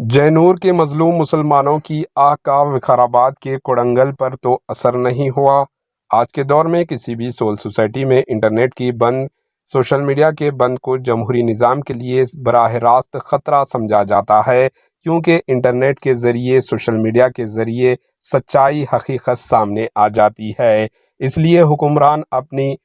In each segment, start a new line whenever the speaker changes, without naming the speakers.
जैनूर के मजलूम मुसलमानों की आह का विकाराबाद के कोड़ंगल पर तो असर नहीं हुआ। आज के दौर में किसी भी सोल सोसाइटी में इंटरनेट की बंद, सोशल मीडिया के बंद को जमहूरी निज़ाम के लिए बराह रास्त ख़तरा समझा जाता है, क्योंकि इंटरनेट के ज़रिए, सोशल मीडिया के ज़रिए सच्चाई हकीकत सामने आ जाती है। इसलिए हुक्मरान अपनी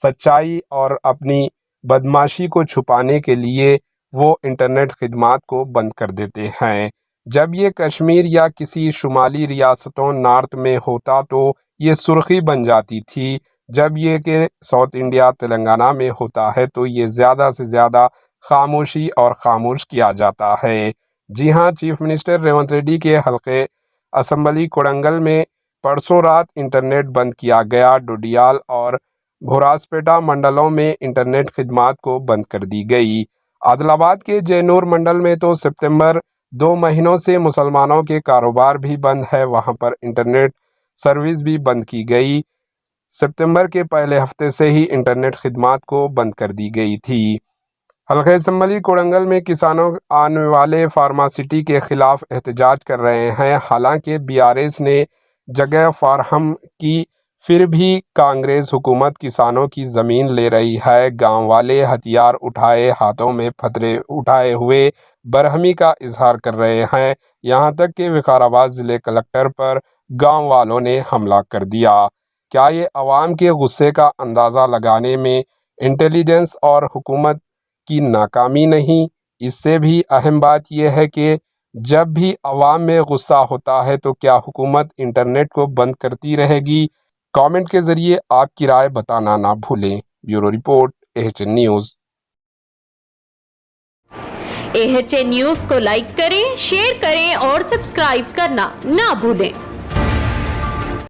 सच्चाई और अपनी बदमाशी को छुपाने के लिए वो इंटरनेट खिदमात को बंद कर देते हैं। जब ये कश्मीर या किसी शुमाली रियासतों नॉर्थ में होता तो ये सुर्खी बन जाती थी। जब ये कि साउथ इंडिया तेलंगाना में होता है तो ये ज़्यादा से ज़्यादा खामोशी और खामोश किया जाता है। जी हाँ, चीफ मिनिस्टर रेवंत रेड्डी के हल्के असम्बली कोड़ंगल में परसों रात इंटरनेट बंद किया गया। डोडियाल और भोरासपेटा मंडलों में इंटरनेट खिदमात को बंद कर दी गई। आदिलाबाद के जैनूर मंडल में तो सितंबर 2 महीनों से मुसलमानों के कारोबार भी बंद है, वहां पर इंटरनेट सर्विस भी बंद की गई। सितंबर के पहले हफ्ते से ही इंटरनेट खिदमात को बंद कर दी गई थी। हल्के असम्बली कोड़ंगल में किसानों आने वाले फार्मासिटी के खिलाफ एहतजाज कर रहे हैं। हालांकि बीआरएस ने जगह फराहम की, फिर भी कांग्रेस हुकूमत किसानों की ज़मीन ले रही है। गांव वाले हथियार उठाए, हाथों में फतरे उठाए हुए बरहमी का इजहार कर रहे हैं। यहां तक कि विकाराबाद ज़िले कलेक्टर पर गांव वालों ने हमला कर दिया। क्या ये अवाम के गुस्से का अंदाज़ा लगाने में इंटेलिजेंस और हुकूमत की नाकामी नहीं? इससे भी अहम बात यह है कि जब भी अवाम में गुस्सा होता है तो क्या हुकूमत इंटरनेट को बंद करती रहेगी? कमेंट के ज़रिए आपकी राय बताना ना भूलें। Bureau report, AHN news.
AHN news को लाइक करें, शेयर करें और सब्सक्राइब करना ना भूलें।